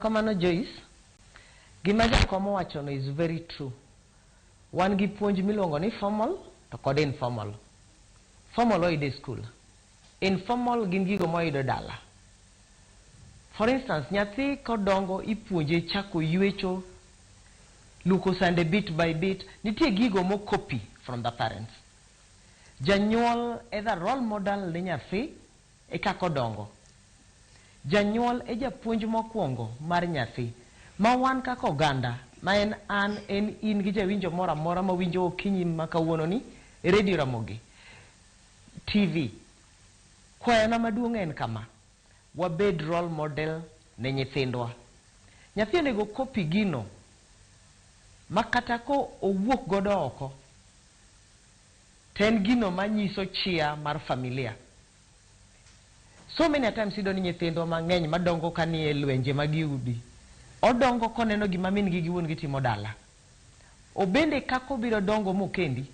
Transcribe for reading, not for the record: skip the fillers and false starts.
Kamano Joyce, gima jakomo wachono is very true. Wan gi puonj miluongo ni formal to kod informal. Formal oyudo school. Informal gin gigo moyudo dala. For instance, nyathi kodongo ipuonje chako ywecho, luko sande bit by bit, nitie gigo mo copy from the parents. Janyuol either role model ne nyathi e kako dongo. Janyuol e japuonj mokwongo mar nyathi. Ma wan kaka oganda, ma en in gi jawinjo mora mora ma winjo okinyi ma kawuono ni radio Ramogi, TV. Kwayona maduong' en kama, wabed role model ne nyithindwa. Nyathi onego copy gino makata ko owuok godo oko, ten gino manyiso chia mar familia. So many times idon nyithindwa mang'eny madongo kanie lwenje magiudi. Odongo koneno gima min gi wuon gi timo dala. Obende kako biro dongo mokendi